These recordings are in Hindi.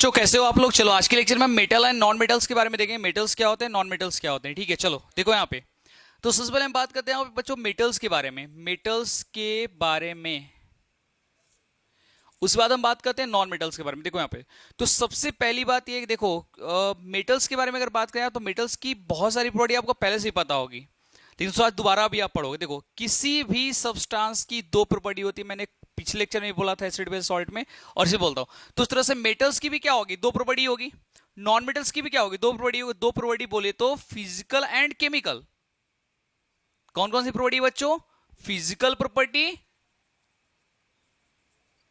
तो कैसे हो आप लोग। चलो आज के लेक्चर में मेटल एंड नॉन मेटल्स के बारे में देखेंगे। मेटल्स क्या होते हैं, नॉन मेटल्स क्या होते हैं। ठीक है, चलो देखो यहाँ पे। तो सबसे पहले हम बात करते हैं यहाँ पे बच्चों मेटल्स के बारे में। मेटल्स के बारे में उसके बाद हम बात करते हैं नॉन मेटल्स के बारे में। देखो यहाँ पे, तो सबसे पहली बात ये है कि देखो मेटल्स के बारे में अगर बात करें तो मेटल्स की बहुत सारी प्रॉपर्टी आपको पहले से ही पता होगी, लेकिन उसके बाद दोबारा भी आप पढ़ोगे। देखो किसी भी सब्सटेंस की दो प्रॉपर्टी होती है, मैंने पिछले लेक्चर में भी बोला था एसिड बेस सॉल्ट में, और इसे बोलता हूं। तो उस तरह से मेटल्स की भी क्या होगी, दो प्रॉपर्टी होगी। नॉन मेटल्स की भी क्या होगी, दो प्रॉपर्टी होगी। दो प्रॉपर्टी बोले तो फिजिकल एंड केमिकल। कौन कौन सी प्रॉपर्टी बच्चों, फिजिकल प्रॉपर्टी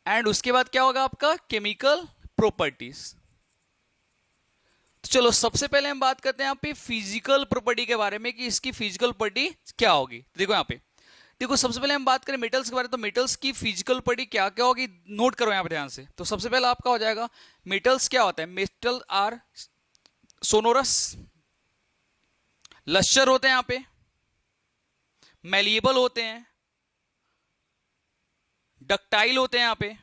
एंड उसके बाद क्या होगा आपका केमिकल प्रॉपर्टीज। तो चलो सबसे पहले हम बात करते हैं यहाँ पे फिजिकल प्रॉपर्टी के बारे में कि इसकी फिजिकल प्रॉपर्टी क्या होगी। देखो यहाँ पे, देखो सबसे पहले हम बात करें मेटल्स के बारे में, तो मेटल्स की फिजिकल प्रॉपर्टी क्या क्या होगी नोट करो यहाँ पे ध्यान से। तो सबसे पहले आपका हो जाएगा मेटल्स क्या होता है। मेटल आर सोनोरस, लश्चर होते हैं यहाँ पे, मैलिएबल होते हैं, डक्टाइल होते हैं यहाँ पे।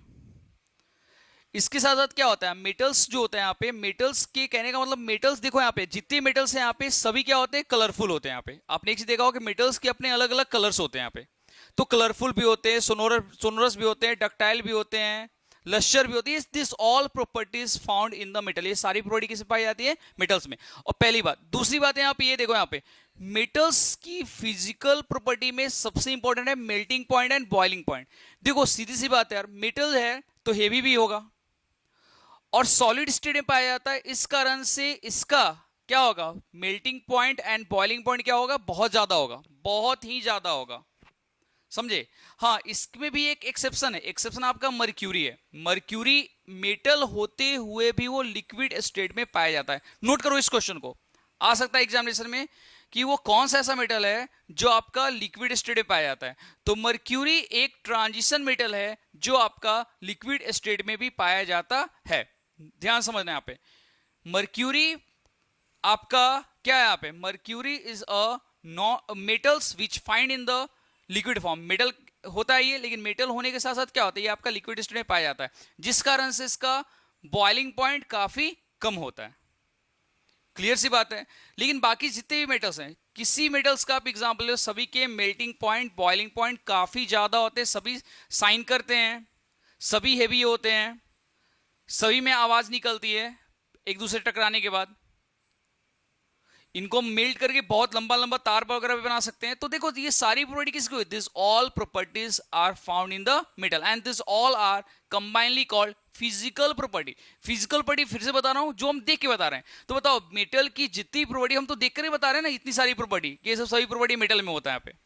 इसके साथ साथ क्या होता है, मेटल्स जो होता है यहाँ पे, मेटल्स के कहने का मतलब मेटल्स देखो यहाँ पे जितने मेटल्स हैं यहाँ पे सभी क्या होते हैं, कलरफुल होते हैं। यहाँ पे आपने एक चीज देखा होगा कि मेटल्स के अपने अलग अलग कलर्स होते हैं यहाँ पे। तो कलरफुल भी होते हैं, सोनोरस भी होते हैं, डक्टाइल भी होते हैं, लश्चर भी होती है। This all properties found in the metal, ये सारी प्रॉपर्टी किसे पाई जाती है, मेटल्स में। और पहली बात, दूसरी बात है यहाँ पे, ये देखो यहाँ पे मेटल्स की फिजिकल प्रॉपर्टी में सबसे इंपॉर्टेंट है melting point and boiling point. देखो सीधी सी बात है यार, मेटल है तो हेवी भी होगा और सॉलिड स्टेट में पाया जाता है, इस कारण से इसका क्या होगा, melting point and boiling point क्या होगा, बहुत ज्यादा होगा, बहुत ही ज्यादा होगा। समझे। हाँ, इसमें भी एक एक्सेप्शन है, एक्सेप्शन आपका मर्क्यूरी है। मर्क्यूरी मेटल होते हुए भी वो लिक्विड स्टेट में पाया जाता है। नोट करो इस क्वेश्चन को, आ सकता है एग्जामिनेशन में कि वो कौन सा ऐसा मेटल है जो आपका लिक्विड स्टेट में पाया जाता है। तो मर्क्यूरी एक ट्रांजिशन मेटल है जो आपका लिक्विड स्टेट में भी पाया जाता है। ध्यान समझना यहाँ पे, मर्क्यूरी आपका क्या है यहाँ पे, mercury is a metals which find in the liquid form. Metal होता है ये, लेकिन मेटल होने के साथ साथ क्या होता है, ये आपका लिक्विड स्टेट में पाया जाता है, जिस कारण से इसका बॉइलिंग पॉइंट काफी कम होता है। क्लियर सी बात है। लेकिन बाकी जितने भी मेटल्स हैं, किसी मेटल्स का आप एग्जांपल लो, सभी के मेल्टिंग पॉइंट बॉइलिंग पॉइंट काफी ज्यादा होते हैं, सभी साइन करते हैं, सभी हेवी होते हैं, सभी में आवाज निकलती है एक दूसरे टकराने के बाद। इनको मेल्ट करके बहुत लंबा लंबा तार वगैरह भी बना सकते हैं। तो देखो ये सारी प्रॉपर्टी किसकी, this all properties are found in the metal and this all are combinedly called physical property. Physical property फिर से बता रहा हूं, जो हम देख के बता रहे हैं। तो बताओ मेटल की जितनी प्रॉपर्टी हम तो देख कर ही बता रहे हैं ना, इतनी सारी प्रॉपर्टी, ये सब सभी प्रॉपर्टी मेटल में होता है यहाँ पे।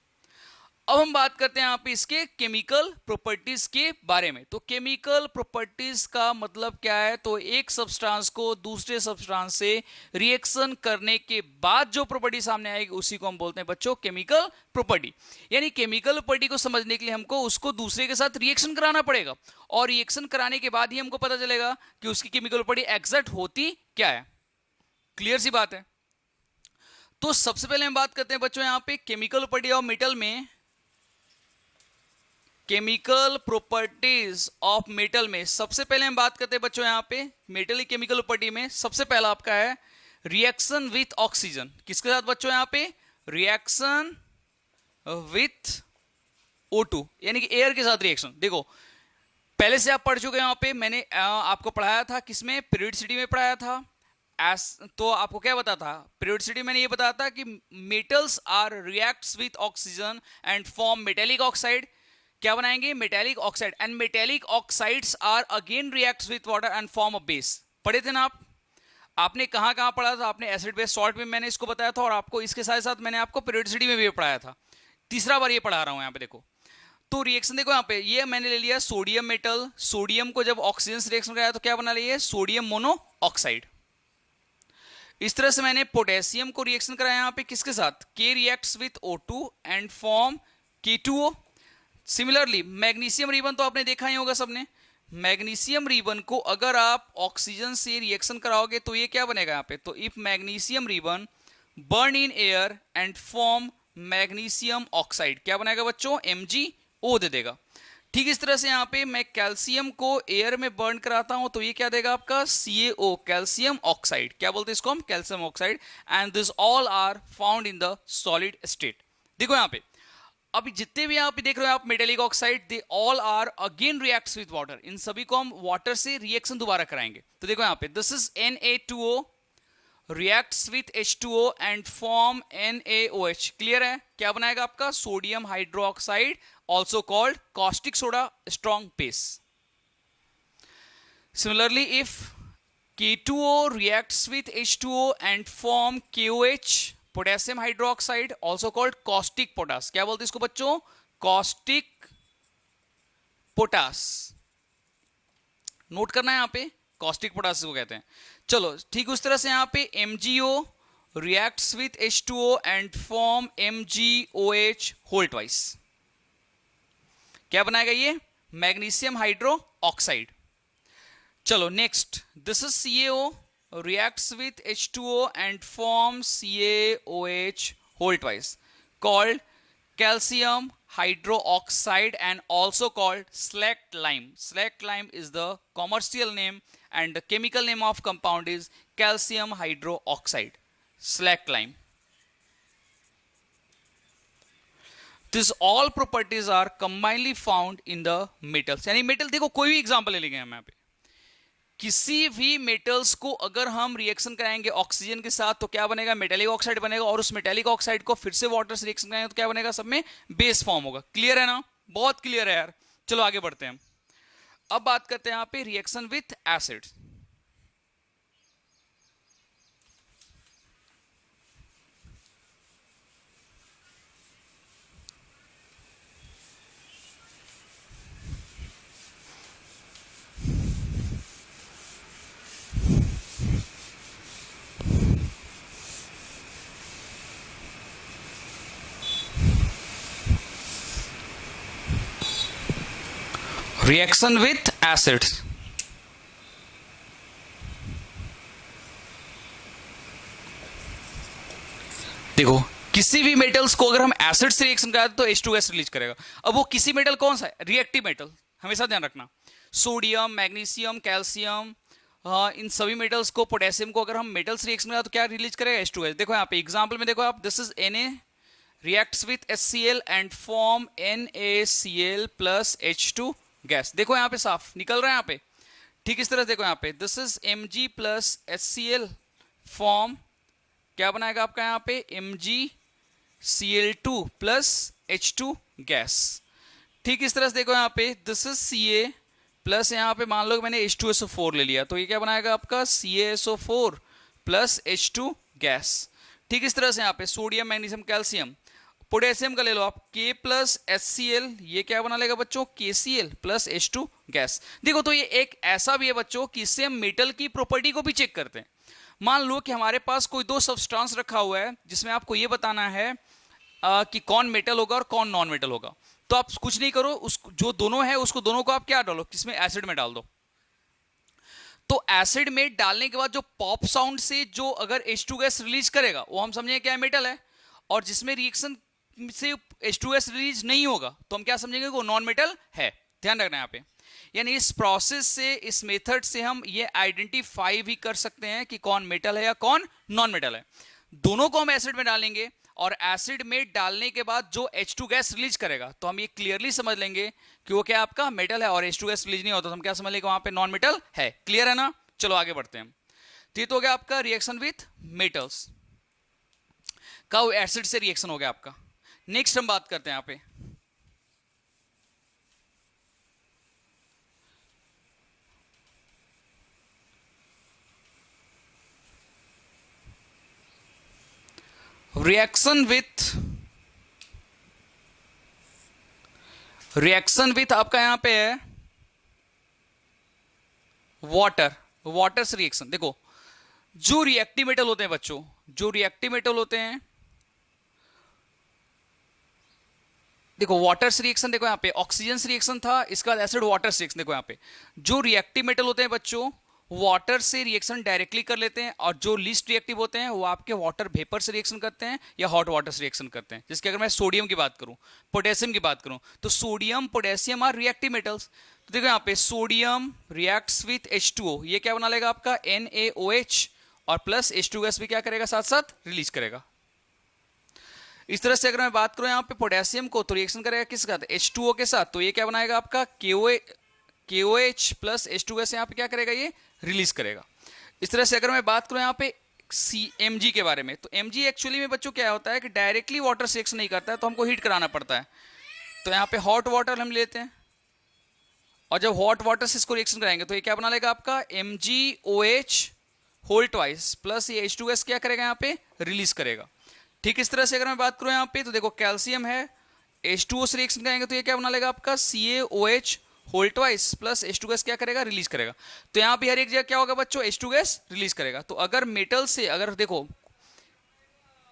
अब हम बात करते हैं यहाँ पे इसके केमिकल प्रॉपर्टीज के बारे में। तो केमिकल प्रॉपर्टीज का मतलब क्या है, तो एक सब्सटेंस को दूसरे सब्सटेंस से रिएक्शन करने के बाद जो प्रॉपर्टी सामने आएगी उसी को हम बोलते हैं बच्चों केमिकल प्रॉपर्टी। यानी केमिकल प्रॉपर्टी को समझने के लिए हमको उसको दूसरे के साथ रिएक्शन कराना पड़ेगा, और रिएक्शन कराने के बाद ही हमको पता चलेगा कि उसकी केमिकल प्रॉपर्टी एग्जैक्ट होती क्या है। क्लियर सी बात है। तो सबसे पहले हम बात करते हैं बच्चों यहाँ पे केमिकल प्रॉपर्टी ऑफ मेटल में। केमिकल प्रॉपर्टीज ऑफ मेटल में सबसे पहले हम बात करते हैं बच्चों यहाँ पे मेटल की केमिकल प्रॉपर्टी में। सबसे पहला आपका है रिएक्शन विथ ऑक्सीजन। किसके साथ बच्चों यहाँ पे, रिएक्शन विथ O2, यानी कि एयर के साथ रिएक्शन। देखो पहले से आप पढ़ चुके हैं, यहाँ पे मैंने आपको पढ़ाया था, किसमें, पीरियोडिसिटी में पढ़ाया था। तो आपको क्या बताया था, पीरियोडिसिटी मैंने ये बताया था कि metals are reacts with oxygen and form metallic oxide. क्या बनाएंगे, metallic oxide, and metallic oxides are again reacts with water and form a base. पढ़े थे ना आप, आपने कहां कहां पढ़ा था, आपने एसिड बेस सॉल्ट में मैंने इसको बताया था, और आपको इसके साथ साथ मैंने आपको पीरियोडिसिटी में भी पढ़ाया था। तीसरा बार ये पढ़ा रहा हूं यहाँ पे। देखो तो रिएक्शन देखो यहाँ पे, ये मैंने ले लिया सोडियम मेटल, सोडियम को जब ऑक्सीजन से रिएक्शन कराया तो क्या बना लिया, सोडियम मोनोऑक्साइड। इस तरह से मैंने पोटेशियम को रिएक्शन कराया यहाँ पे किसके साथ, के reacts with O2 and form K2O। Similarly magnesium ribbon तो आपने देखा ही होगा सबने, मैग्नीशियम रिबन को अगर आप ऑक्सीजन से रिएक्शन कराओगे तो ये क्या बनेगा यहाँ पे, तो if magnesium ribbon burn in air and form magnesium oxide, क्या बनेगा बच्चों, MgO दे देगा। ठीक इस तरह से यहाँ पे मैं कैल्शियम को एयर में बर्न कराता हूं तो ये क्या देगा आपका CaO, कैल्शियम ऑक्साइड। क्या बोलते हैं इसको हम? Calcium oxide. And this all are found in the solid state. देखो यहाँ पे अब जितने भी यहाँ पे देख रहे हो आप metallic oxide, they all are again reacts with water. इन सभी को हम वाटर से रिएक्शन दोबारा कराएंगे। तो देखो यहाँ पे this is Na2O reacts with H2O and form NaOH। Clear है? क्या बनाएगा आपका? Sodium hydroxide, also called caustic soda, strong base. Similarly if K2O reacts with H2O and form KOH, potassium hydroxide, also called caustic potash. क्या बोलते हैं इसको बच्चों? Caustic potash. नोट करना है यहाँ पे, कॉस्टिक पोटास को कहते हैं। चलो ठीक उस तरह से यहाँ पे MgO reacts with H2O and form MgOH whole twice. क्या बनाएगा ये? Magnesium hydroxide. चलो next, this is CaO reacts with H2O and forms CaOH whole twice, called calcium hydroxide and also called slaked lime. Slaked lime is the commercial name and the chemical name of compound is calcium hydroxide, slaked lime. These all properties are combinedly found in the metals. यानी मेटल देखो कोई भी एग्जांपल ले लेंगे हम यहाँ पे, किसी भी मेटल्स को अगर हम रिएक्शन कराएंगे ऑक्सीजन के साथ तो क्या बनेगा? मेटेलिक ऑक्साइड बनेगा। और उस मेटेलिक ऑक्साइड को फिर से वाटर से रिएक्शन कराएंगे तो क्या बनेगा? सब में बेस फॉर्म होगा। क्लियर है ना? बहुत क्लियर है यार। चलो आगे बढ़ते हैं। अब बात करते हैं यहाँ पे reaction with acids. Reaction with acids. देखो किसी भी मेटल्स को अगर हम एसिड से रिएक्शन कराते तो H2S रिलीज करेगा। अब वो किसी मेटल कौन सा है? रिएक्टिव मेटल, हमेशा ध्यान रखना। सोडियम, मैग्नीशियम, कैल्शियम, इन सभी मेटल्स को, पोटेशियम को अगर हम मेटल्स रिएक्शन कराते तो क्या रिलीज करेगा? H2S। देखो यहाँ पे एग्जांपल में देखो आप, this is Na reacts with HCl and form NaCl plus H2 gas. देखो यहाँ पे साफ निकल रहा है यहाँ पे। ठीक इस तरह से देखो यहाँ पे, this is Mg plus HCl form क्या बनाएगा आपका यहाँ पे? MgCl2 plus H2 gas. ठीक इस तरह से देखो यहाँ पे, दिस इज Ca प्लस यहाँ पे मान लो कि मैंने H2SO4 ले लिया तो ये क्या बनाएगा आपका? CaSO4 plus H2 gas. ठीक इस तरह से यहाँ पे सोडियम, मैग्नीशियम, कैल्शियम, पोटेशियम का ले लो आप K प्लस HCl, ये क्या बना लेगा बच्चों? KCl plus H2 gas. देखो तो ये एक ऐसा भी है बच्चों कि इससे हम मेटल की प्रॉपर्टी को भी चेक करते हैं। मान लो कि हमारे पास कोई दो सब्सटेंस रखा हुआ है जिसमें आपको ये बताना है कि कौन मेटल होगा और कौन नॉन मेटल होगा। तो आप कुछ नहीं करो, उस जो दोनों है उसको दोनों को आप क्या डालो? किसमें? एसिड में डाल दो। तो एसिड में डालने के बाद जो पॉप साउंड से जो अगर H2 गैस रिलीज करेगा वो हम समझेंगे क्या? मेटल है। और जिसमें रिएक्शन से H2S रिलीज नहीं होगा तो हम क्या समझेंगे? वो नॉन मेटल है। ध्यान रखना यहाँ पे। यानी इस प्रोसेस से, इस मेथड से हम ये आइडेंटिफाई भी कर सकते हैं कि कौन मेटल है या कौन नॉन मेटल है। दोनों को हम एसिड में डालेंगे और एसिड में डालने के बाद जो H2 गैस रिलीज करेगा तो हम ये क्लियरली समझ लेंगे कि वो क्या आपका मेटल है। और H2 गैस रिलीज नहीं होता तो हम क्या समझ लेंगे? वहां पे नॉन मेटल है। क्लियर है ना? चलो आगे बढ़ते हैं। तो ये तो हो गया आपका रिएक्शन विथ मेटल्स का, एसिड से रिएक्शन हो गया आपका। नेक्स्ट हम बात करते हैं यहाँ पे रिएक्शन विथ आपका यहां पे है वाटर से रिएक्शन। देखो जो रिएक्टिव मेटल होते हैं बच्चों, जो रिएक्टिव मेटल होते हैं, देखो वाटर से रिएक्शन, देखो यहाँ पे ऑक्सीजन से रिएक्शन था, इसका एसिड वाटर से रिएक्शन। देखो यहाँ पे जो रिएक्टिव मेटल होते हैं बच्चों वाटर से रिएक्शन डायरेक्टली कर लेते हैं, और जो लीस्ट रिएक्टिव होते हैं वो आपके वाटर वेपर से रिएक्शन करते हैं या हॉट वाटर से रिएक्शन करते हैं। जिसके अगर मैं सोडियम की बात करूं, पोटेशियम की बात करूं, तो sodium potassium are reactive metals. तो देखो यहाँ पे सोडियम रिएक्ट्स विथ H2O, ये क्या बना लेगा आपका NaOH, और प्लस H2 गैस भी क्या करेगा, साथ साथ रिलीज करेगा। इस तरह से अगर मैं बात करूं यहाँ पे पोटेशियम को, तो रिएक्शन करेगा किसके साथ, H2O के साथ, तो ये क्या बनाएगा आपका KOH प्लस H2 गैस यहाँ पे क्या करेगा, ये रिलीज करेगा। इस तरह से अगर मैं बात करूं यहाँ पे Mg के बारे में, तो Mg एक्चुअली में बच्चों क्या होता है कि डायरेक्टली वाटर से रिएक्शन नहीं करता है, तो हमको हीट कराना पड़ता है। तो यहाँ पे हॉट वाटर हम लेते हैं, और जब हॉट वाटर से इसको रिएक्शन कराएंगे तो ये क्या बना लेगा आपका MgOH होल ट्वाइस प्लस ये H2 गैस क्या करेगा यहाँ पे, रिलीज करेगा। ठीक इस तरह से अगर मैं बात करूं यहाँ पे, तो देखो कैल्शियम है, H2O से रिएक्शन करेंगे तो ये क्या बना लेगा आपका CaOH whole twice plus H2 gas क्या करेगा, रिलीज करेगा। तो यहाँ पे हर एक जगह क्या होगा बच्चों, H2 गैस रिलीज करेगा। तो अगर मेटल से, अगर देखो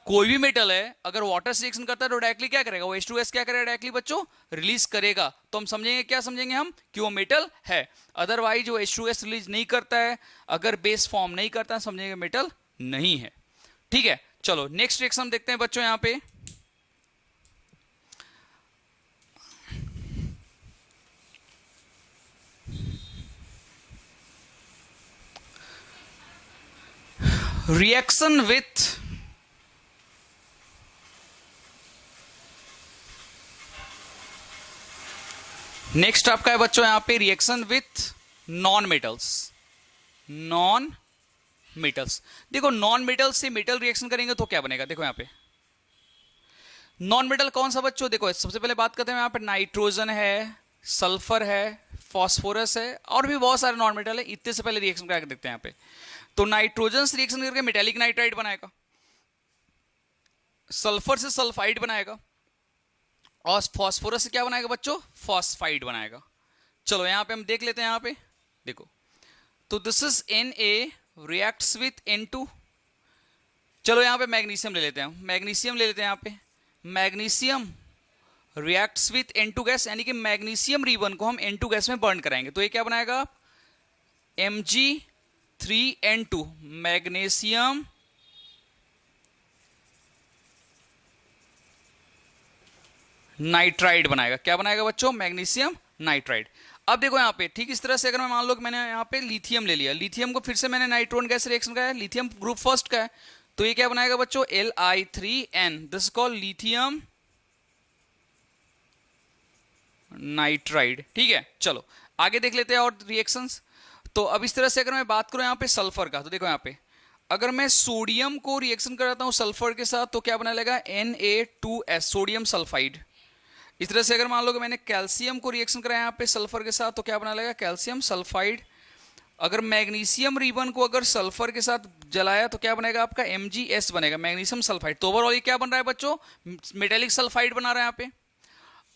कोई भी मेटल है अगर वाटर से रिएक्शन करता है तो डायरेक्टली क्या करेगा, वो H2 गैस क्या करेगा, डायरेक्टली बच्चों रिलीज करेगा। तो हम समझेंगे, क्या समझेंगे हम, कि वो मेटल है। अदरवाइज वो H2 गैस रिलीज नहीं करता है, अगर बेस फॉर्म नहीं करता है, समझेंगे मेटल नहीं है। ठीक है, चलो नेक्स्ट रिएक्शन हम देखते हैं बच्चों यहाँ पे। रिएक्शन विथ नेक्स्ट आपका है बच्चों यहाँ पे reaction with non metals. Non metals, देखो नॉन मेटल से मेटल रिएक्शन करेंगे तो क्या बनेगा, देखो यहाँ पे नॉन मेटल कौन सा बच्चों, देखो सबसे पहले बात करते हैं यहाँ पे नाइट्रोजन है, सल्फर है, फॉस्फोरस है, और भी बहुत सारे नॉन मेटल है। इतने से पहले रिएक्शन करके देखते हैं यहाँ पे। तो नाइट्रोजन से रिएक्शन करके मेटेलिक नाइट्राइड बनाएगा, सल्फर से सल्फाइड बनाएगा, और फॉस्फोरस से क्या बनाएगा बच्चों, फॉस्फाइड बनाएगा। चलो यहाँ पे हम देख लेते हैं यहाँ पे, देखो तो this is Na reacts with N2। चलो यहाँ पे मैग्नीशियम ले लेते हैं, मैग्नीशियम ले लेते हैं यहाँ पे। Magnesium reacts with N2 gas, यानी कि मैग्नीशियम रिबन को हम N2 गैस में बर्न कराएंगे, तो ये क्या बनाएगा Mg3N2, मैग्नीशियम नाइट्राइड बनाएगा। क्या बनाएगा बच्चों, मैग्नीशियम नाइट्राइड। अब देखो यहाँ पे ठीक इस तरह से अगर मैं मान लो कि मैंने यहाँ पे लिथियम ले लिया, लिथियम को फिर से मैंने नाइट्रोन गैस रिएक्शन कराया, लिथियम ग्रुप फर्स्ट का है, तो ये क्या बनाएगा बच्चों Li3N, this called lithium nitride. ठीक है, चलो आगे देख लेते हैं और रिएक्शंस। तो अब इस तरह से अगर मैं बात करूं यहाँ पे सल्फर का, तो देखो यहाँ पे अगर मैं सोडियम को रिएक्शन कराता हूँ सल्फर के साथ तो क्या बना लेगा Na2S, सोडियम सल्फाइड। इस तरह से अगर मान लो कि मैंने कैल्शियम को रिएक्शन कराया यहाँ पे सल्फर के साथ तो क्या बना लेगा कैल्शियम सल्फाइड। अगर मैग्नीशियम रिबन को अगर सल्फर के साथ जलाया तो क्या बनेगा आपका Mgs बनेगा, मैग्नीशियम सल्फाइड। तो ओवरऑल ये क्या बन रहा है बच्चों, मेटेलिक सल्फाइड बना रहा है यहाँ पे।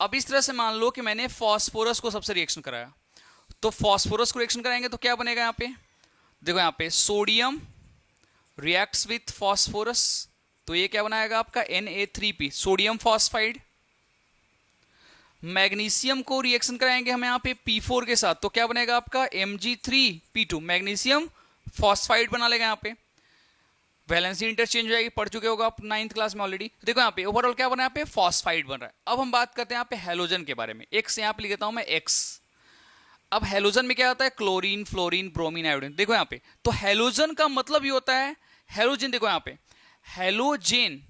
अब इस तरह से मान लो कि मैंने फॉस्फोरस को सबसे रिएक्शन कराया, तो फॉस्फोरस को रिएक्शन कराएंगे तो क्या बनेगा यहाँ पे, देखो यहाँ पे सोडियम रिएक्ट्स विथ फॉस्फोरस, तो ये क्या बनाएगा आपका Na3P, सोडियम फॉस्फाइड। मैग्नीशियम को रिएक्शन कराएंगे हम यहाँ पे P4 के साथ, तो क्या बनेगा आपका Mg3P2, मैग्नीशियम फॉस्फाइड बना लेगा यहाँ पे। वैलेंसी इंटरचेंज हो जाएगी, पढ़ चुके होगा आप 9th क्लास में ऑलरेडी। देखो यहाँ पे ओवरऑल क्या बना है, यहाँ पे फॉस्फाइड बन रहा है। अब हम बात करते हैं यहाँ पे हेलोजन के बारे में, एक्स यहाँ पे लिख देता हूं मैं एक्स। अब हेलोजन में क्या होता है, क्लोरीन, फ्लोरीन, ब्रोमीन, आयोडीन। देखो यहाँ पे तो हेलोजन का मतलब ये होता है, हेलोजन देखो यहाँ पे हेलोजेन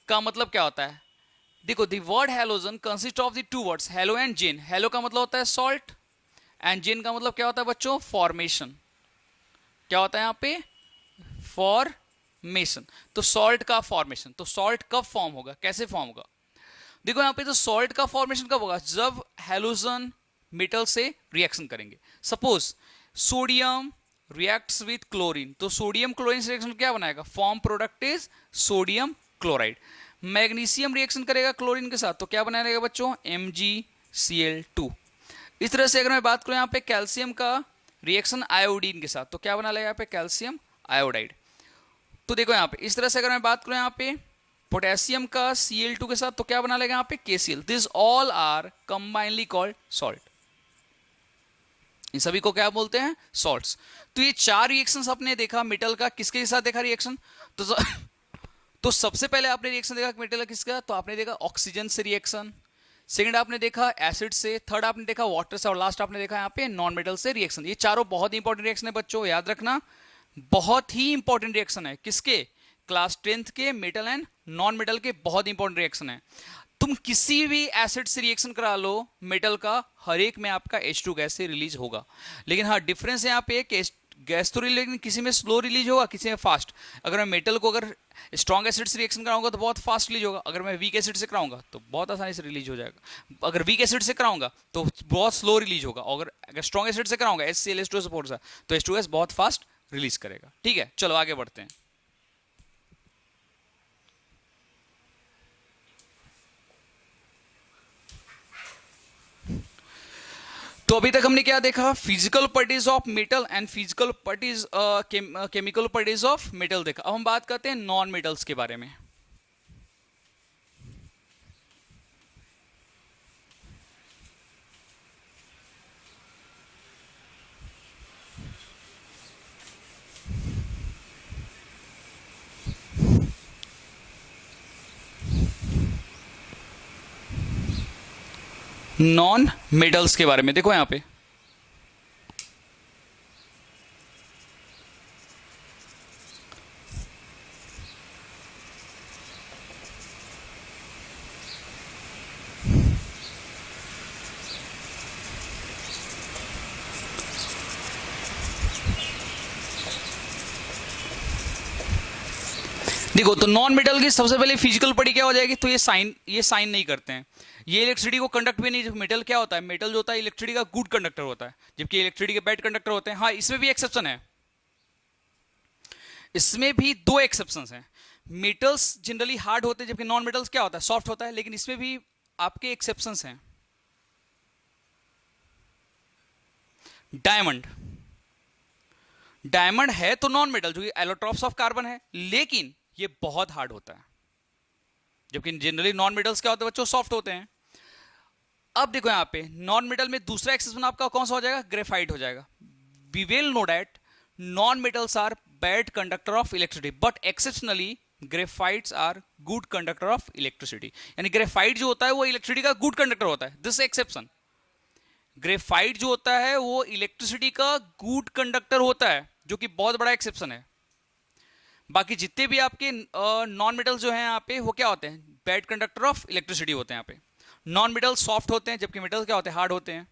का मतलब क्या होता है, देखो the word halogen consist of the two words halo and gen. Halo का मतलब होता है सॉल्ट, एंड जेन का मतलब क्या होता है बच्चों, फॉर्मेशन। क्या होता है यहाँ पे, फॉर्मेशन। तो सॉल्ट का फॉर्मेशन, तो सॉल्ट कब फॉर्म होगा, कैसे फॉर्म होगा, देखो यहाँ पे तो सॉल्ट का फॉर्मेशन कब होगा, जब हेलोजन मेटल से रिएक्शन करेंगे। Suppose sodium reacts with chlorine, तो सोडियम क्लोरीन से रिएक्शन क्या बनाएगा, form product is sodium chloride. Magnesium reaction करेगा क्लोरीन के साथ तो क्या बनाएगा बच्चों, MgCl2। इस तरह से अगर मैं बात करूं यहाँ पे कैल्शियम का रिएक्शन आयोडीन के साथ तो क्या बना लेगा यहाँ पे कैल्शियम आयोडाइड। तो देखो यहाँ पे इस तरह से अगर मैं बात करूं यहाँ पे पोटेशियम का Cl2 के साथ तो क्या बना लेगा यहाँ पे KCl। This all are combinedly called salt. इन सभी को क्या बोलते हैं? सॉल्ट्स। तो ये चार रिएक्शंस आपने देखा मेटल का, किसके साथ देखा रिएक्शन? तो तो सबसे पहले आपने रिएक्शन देखा मेटल का किसका? तो आपने देखा ऑक्सीजन से रिएक्शन, सेकंड आपने देखा एसिड से, थर्ड आपने देखा वाटर से, और लास्ट आपने देखा यहाँ पे नॉन मेटल से रिएक्शन। ये चारों बहुत इंपॉर्टेंट रिएक्शन है बच्चों, याद रखना, बहुत ही इंपॉर्टेंट रिएक्शन है। किसके? क्लास 10th के मेटल एंड नॉन मेटल के बहुत इंपॉर्टेंट रिएक्शन है। तुम किसी भी एसिड से रिएक्शन करा लो मेटल का, हर एक में आपका H2 गैस से रिलीज होगा। लेकिन हाँ डिफरेंस है यहाँ पे कि गैस तो लेकिन किसी में स्लो रिलीज होगा, किसी में फास्ट। अगर मैं मेटल को अगर स्ट्रॉन्ग एसिड से रिएक्शन कराऊंगा तो बहुत फास्ट रिलीज होगा, अगर मैं वीक एसिड से कराऊंगा तो बहुत आसानी से रिलीज हो जाएगा। अगर वीक एसिड से कराऊंगा तो बहुत स्लो रिलीज होगा, अगर स्ट्रॉन्ग एसिड से कराऊंगा HCl सपोर्ट से तो H2 गैस बहुत फास्ट रिलीज करेगा। ठीक है, चलो आगे बढ़ते हैं। तो अभी तक हमने क्या देखा? Physical properties of metal and physical properties chemical properties of metal देखा। अब हम बात करते हैं नॉन मेटल्स के बारे में। नॉन मेटल्स के बारे में देखो यहां पे, देखो तो नॉन मेटल की सबसे पहले फिजिकल प्रॉपर्टी क्या हो जाएगी? तो ये साइन नहीं करते हैं, ये इलेक्ट्रिसिटी को कंडक्ट भी नहीं। मेटल क्या होता है? मेटल जो होता है इलेक्ट्रिसिटी का गुड कंडक्टर होता है, जबकि इलेक्ट्रिसिटी के बैड कंडक्टर होते हैं। हाँ इसमें भी एक्सेप्शन है, इसमें भी दो एक्सेप्शन हैं। मेटल्स जनरली हार्ड होते हैं जबकि नॉन मेटल्स क्या होता है? सॉफ्ट होता है, लेकिन इसमें भी आपके एक्सेप्शन हैं। डायमंड, डायमंड है तो नॉन मेटल, जो एलोट्रॉप्स ऑफ कार्बन है, लेकिन ये बहुत हार्ड होता है, जबकि जनरली नॉन मेटल्स क्या होते हैं बच्चों? सॉफ्ट होते हैं। अब देखो यहां पे नॉन मेटल में दूसरा एक्सेप्शन आपका कौन सा हो जाएगा? ग्रेफाइट हो जाएगा। We will know that non metals are bad conductor of electricity, but exceptionally graphites are good conductor of electricity. यानी ग्रेफाइट जो होता है वो इलेक्ट्रिसिटी का गुड कंडक्टर होता है, दिस एक्सेप्शन। ग्रेफाइट जो होता है वो इलेक्ट्रिसिटी का गुड कंडक्टर होता है, जो कि बहुत बड़ा एक्सेप्शन है। बाकी जितने भी आपके नॉन मेटल्स जो हैं यहाँ पे वो क्या होते हैं? बैड कंडक्टर ऑफ इलेक्ट्रिसिटी होते हैं यहाँ पे। नॉन मेटल सॉफ्ट होते हैं, जबकि मेटल क्या होते हैं? हार्ड होते हैं।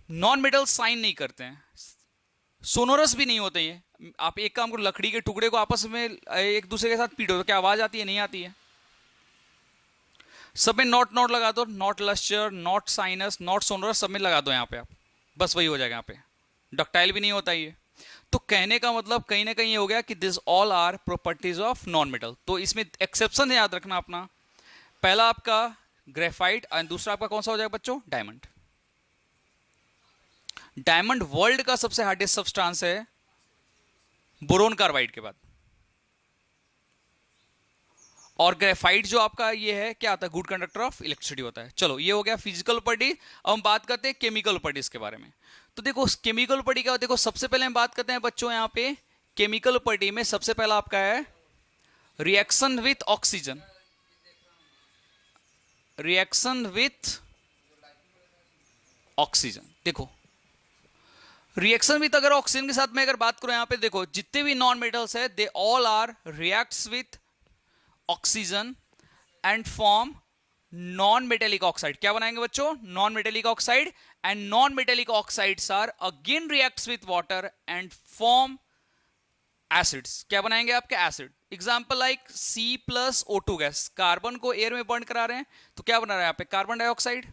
नॉन मेटल साइन नहीं करते हैं, सोनोरस भी नहीं होते ये। आप एक काम करो, लकड़ी के टुकड़े को आपस में एक दूसरे के साथ पीटो तो क्या आवाज आती है? नहीं आती है। सब में नॉट नॉट लगा दो, not lustre, not sinus, not sonorous, सब में लगा दो यहाँ पे आप, बस वही हो जाएगा यहाँ पे। डक्टाइल भी नहीं होता ये। तो कहने का मतलब कहीं ना कहीं ये हो गया कि this all are properties of non metal. तो इसमें एक्सेप्शन है, याद रखना अपना। पहला आपका ग्रेफाइट और दूसरा आपका कौन सा हो जाएगा बच्चों? डायमंड। डायमंड वर्ल्ड का सबसे हार्डेस्ट सब्सटेंस है बोरोन कार्बाइड के बाद। और ग्रेफाइट जो आपका ये है क्या आता है? गुड कंडक्टर ऑफ इलेक्ट्रिसिटी होता है। चलो ये हो गया फिजिकल प्रॉपर्टी। अब हम बात करते हैं केमिकल प्रॉपर्टीज के बारे में। तो देखो केमिकल प्रॉपर्टी क्या, देखो सबसे पहले हम बात करते हैं बच्चों यहाँ पे केमिकल प्रॉपर्टी में सबसे पहला आपका है reaction with oxygen. Reaction with oxygen, देखो रिएक्शन विथ अगर ऑक्सीजन के साथ में अगर बात करूं यहाँ पे, देखो जितने भी नॉन मेटल्स है they all are reacts with oxygen and form non metallic oxide. क्या बनाएंगे बच्चों? Non metallic oxide. And non metallic oxides are again reacts with water and form acids. क्या बनाएंगे आपके? Acid. Example like C+O2 gas, carbon को एयर में बर्न करा रहे हैं तो क्या बना रहा है यहाँ पे? Carbon dioxide.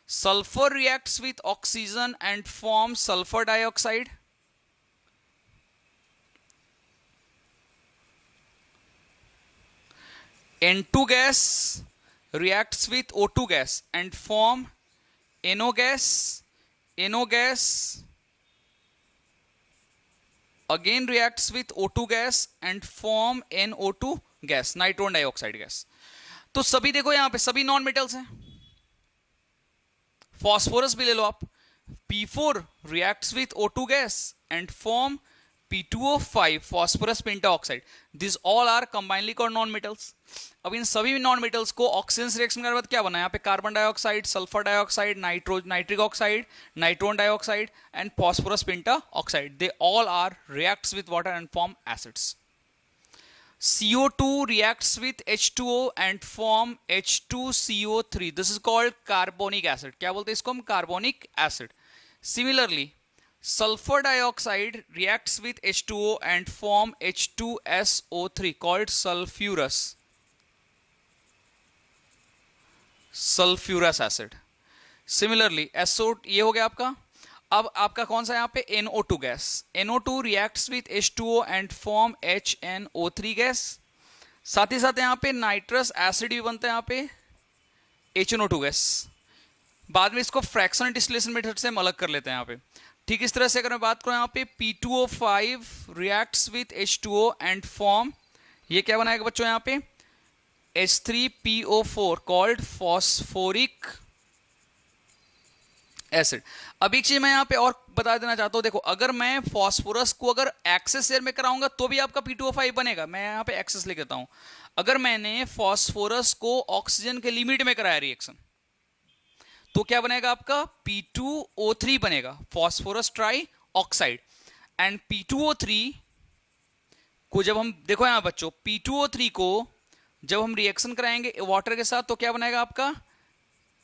Sulphur reacts with oxygen and form sulphur dioxide. N2 gas reacts with O2 gas and form NO gas. NO gas again reacts with O2 gas and form NO2 gas, nitrogen dioxide gas. तो सभी देखो यहां पे सभी नॉन मेटल्स हैं। फॉस्फोरस भी ले लो आप, P4 reacts with O2 gas and form P2O5 phosphorus pentaoxide. These all are combinedly called non-metals. अब इन सभी नॉन मेटल्स को ऑक्सीजन से रिएक्शन करने के बाद क्या बना, यहाँ पे carbon dioxide, sulphur dioxide, nitric oxide, nitrogen dioxide and phosphorus penta oxide. They all are reacts with water and form acids. CO2 reacts with H2O and form H2CO3. This is called carbonic acid. क्या बोलते हैं इसको हम? Carbonic acid. Similarly, sulfur dioxide reacts with H2O and form H2SO3 called sulfurous acid. Similarly, SO ये हो गया आपका. अब आपका कौन सा यहाँ पे NO2 gas. NO2 reacts with H2O and form HNO3 gas. साथ ही साथ यहाँ पे नाइट्रस एसिड भी बनता है यहाँ पे HNO2 गैस. बाद में इसको फ्रैक्शनल डिस्टिलेशन मेथड से हम अलग कर लेते हैं यहाँ पे. ठीक इस तरह से अगर मैं बात करूँ यहाँ पे P2O5 reacts with H2O and form, ये क्या बनाएगा बच्चों यहाँ पे H3PO4 called phosphoric एसिड. अब एक चीज मैं यहाँ पे और बता देना चाहता हूँ. देखो, अगर मैं फॉस्फोरस को अगर एक्सेस एयर में कराऊंगा तो भी आपका P2O5 बनेगा. मैं यहाँ पे एक्सेस लिख देता हूँ. अगर मैंने फॉस्फोरस को ऑक्सीजन के लिमिट में कराया रिएक्शन तो क्या बनेगा आपका P2O3 बनेगा, phosphorus try oxide. And P2O3 को जब हम देखो यहाँ बच्चों, P2O3 को जब हम रिएक्शन कराएंगे वाटर के साथ तो क्या बनेगा आपका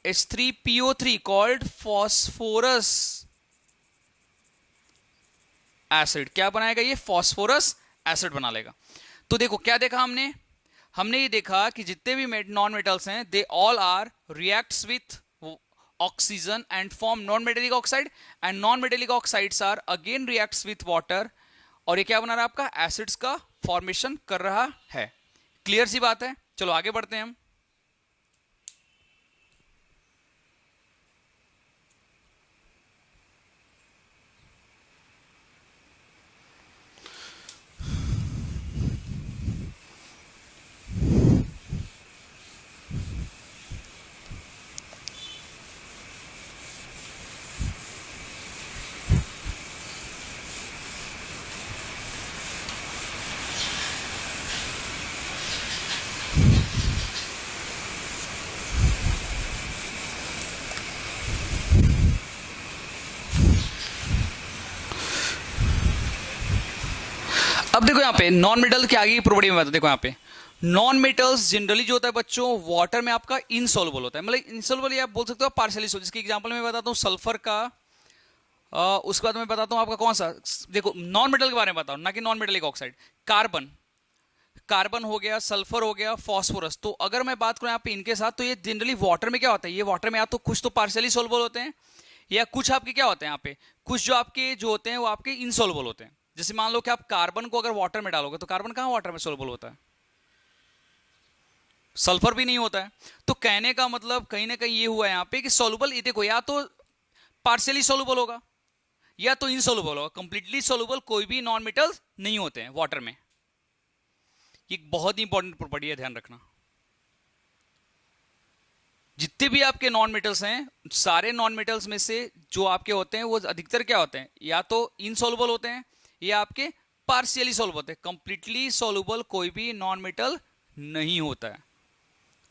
H3PO3 called phosphorus acid. क्या बनाएगा ये? फॉस्फोरस एसिड बना लेगा. तो देखो क्या देखा हमने ये देखा कि जितने भी नॉन मेटल्स हैं they all are reacts with oxygen and form non metallic oxide, and non metallic oxides are again reacts with water, और ये क्या बना रहा है आपका एसिड्स का फॉर्मेशन कर रहा है. क्लियर सी बात है. चलो आगे बढ़ते हैं हम. अब देखो यहाँ पे नॉन मेटल के आगे की प्रॉपर्टी में बताओ. देखो यहाँ पे नॉन मेटल्स जनरली जो होता है बच्चों वाटर में आपका इनसॉल्युबल होता है. मतलब इनसॉल्युबल या आप बोल सकते हो पार्शियली सॉल्युबल. जिसकी एग्जांपल मैं बताता हूँ सल्फर का. उसके बाद मैं बताता हूँ आपका कौन सा. देखो नॉन मेटल के बारे में बताओ, ना कि नॉन मेटेलिक ऑक्साइड. कार्बन हो गया, सल्फर हो गया, फॉस्फोरस. तो अगर मैं बात करूं यहाँ पे इनके साथ तो ये जनरली वाटर में क्या होता है, ये वाटर में या तो कुछ तो पार्शियली सॉल्युबल होते हैं या कुछ आपके क्या होते हैं यहाँ पे कुछ जो आपके जो होते हैं वो आपके इनसॉल्युबल होते हैं. जैसे मान लो कि आप कार्बन को अगर वाटर में डालोगे तो कार्बन कहाँ वाटर में सॉल्युबल होता है, सल्फर भी नहीं होता है. तो कहने का मतलब कहीं ना कहीं ये हुआ है यहाँ पे कि सॉल्युबल ये देखो या तो पार्शियली सॉल्युबल होगा या तो इनसॉल्युबल होगा. कंप्लीटली सॉल्युबल कोई भी नॉन मेटल नहीं होते हैं वाटर में. ये बहुत ही इंपॉर्टेंट प्रॉपर्टी है, ध्यान रखना. जितने भी आपके नॉन मेटल्स हैं सारे नॉन मेटल्स में से जो आपके होते हैं वो अधिकतर क्या होते हैं या तो इनसॉल्युबल होते हैं या आपके पार्शियली सॉल्युबल होते हैं. कंप्लीटली सॉल्युबल कोई भी नॉन मेटल नहीं होता है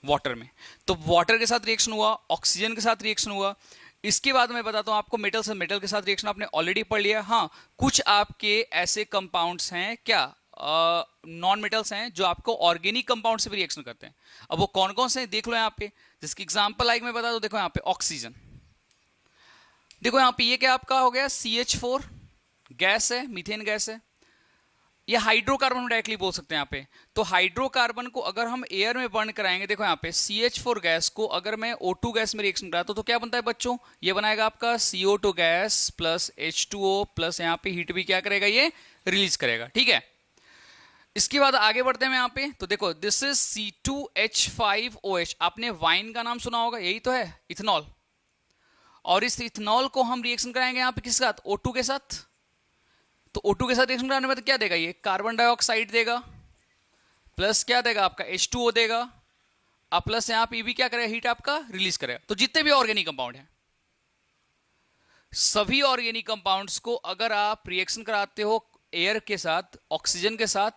वाटर में. तो वाटर के साथ रिएक्शन हुआ, ऑक्सीजन के साथ रिएक्शन हुआ. इसके बाद मैं बताता हूं आपको मेटल से मेटल के साथ रिएक्शन आपने ऑलरेडी पढ़ लिया. हाँ, कुछ आपके ऐसे कंपाउंड्स हैं क्या नॉन मेटल्स हैं जो आपको ऑर्गेनिक कंपाउंड से भी रिएक्शन करते हैं. अब वो कौन कौन से हैं देख लो यहाँ पे. जिसकी एग्जांपल लाइक मैं बता दूं, देखो यहाँ पे ऑक्सीजन. देखो यहाँ पे ये क्या आपका हो गया CH4 गैस है, मीथेन गैस है. ये हाइड्रोकार्बन डायरेक्टली बोल सकते हैं यहाँ पे. तो हाइड्रोकार्बन को अगर हम एयर में बर्न कराएंगे, देखो यहाँ पे CH4 गैस को अगर मैं O2 गैस में रिएक्शन कराता हूं तो क्या बनता है बच्चों, ये बनाएगा आपका CO2 gas plus H2O plus यहाँ पे हीट भी क्या करेगा, ये रिलीज करेगा. ठीक है. इसके बाद आगे बढ़ते हैं यहाँ पे. तो देखो दिस इज C2H5OH. आपने वाइन का नाम सुना होगा, यही तो है इथेनॉल. और इस इथेनॉल को हम रिएक्शन कराएंगे यहाँ पे किसके साथ, O2 के साथ. तो O2 के साथ रिएक्शन कराने में तो क्या देगा, ये कार्बन डाइऑक्साइड देगा प्लस क्या देगा आपका H2O देगा, अब प्लस यहाँ पे भी क्या करेगा, हीट आपका रिलीज करेगा. तो जितने भी ऑर्गेनिक कंपाउंड है सभी ऑर्गेनिक कंपाउंड्स को अगर आप रिएक्शन कराते हो एयर के साथ, ऑक्सीजन के साथ,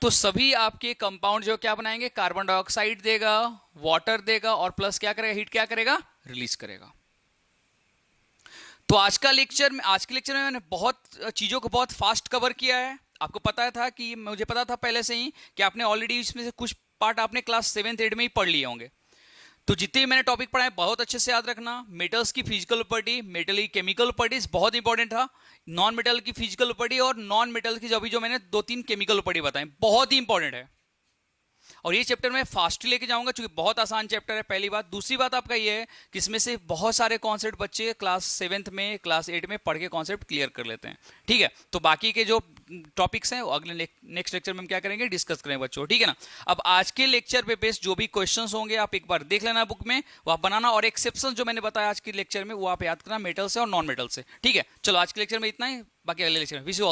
तो सभी आपके कंपाउंड जो क्या बनाएंगे, कार्बन डाइऑक्साइड देगा, वाटर देगा, और प्लस क्या करेगा, हीट क्या करेगा, रिलीज करेगा। तो आज के लेक्चर में मैंने बहुत चीजों को बहुत फास्ट कवर किया है। आपको पता था कि, मुझे पता था पहले से ही कि आपने ऑलरेडी इसमें से कुछ पार्ट आपने क्लास 7th 8th में ही पढ़ लिए होंगे। तो जितने भी मैंने टॉपिक पढ़ाए बहुत अच्छे से याद रखना। मेटल्स की फिजिकल प्रॉपर्टी, मेटल की केमिकल प्रॉपर्टीज बहुत इंपॉर्टेंट था। नॉन मेटल की फिजिकल प्रॉपर्टी और नॉन मेटल की जो मैंने 2-3 केमिकल प्रॉपर्टी बताई, बहुत ही इंपॉर्टेंट है। और ये चैप्टर मैं फास्ट लेके जाऊंगा क्योंकि बहुत आसान चैप्टर है, पहली बात। दूसरी बात आपका ये है कि इसमें से बहुत सारे कॉन्सेप्ट बच्चे क्लास 7th में, क्लास 8 में पढ़ के कॉन्सेप्ट क्लियर कर लेते हैं। ठीक है, तो बाकी के जो टॉपिक्स हैं वो अगले नेक्स्ट लेक्चर में हम क्या करेंगे, डिस्कस करेंगे बच्चों। ठीक है ना। अब आज के लेक्चर पे बेस्ड जो भी क्वेश्चंस होंगे आप एक बार देख लेना बुक में, वो आप बनाना, और एक्सेप्शन जो मैंने बताया आज के लेक्चर में वो आप याद करना, मेटल से और नॉन मेटल से। ठीक है, चलो आज के लेक्चर में इतना ही, बाकी अगले लेक्चर में विश यू ऑल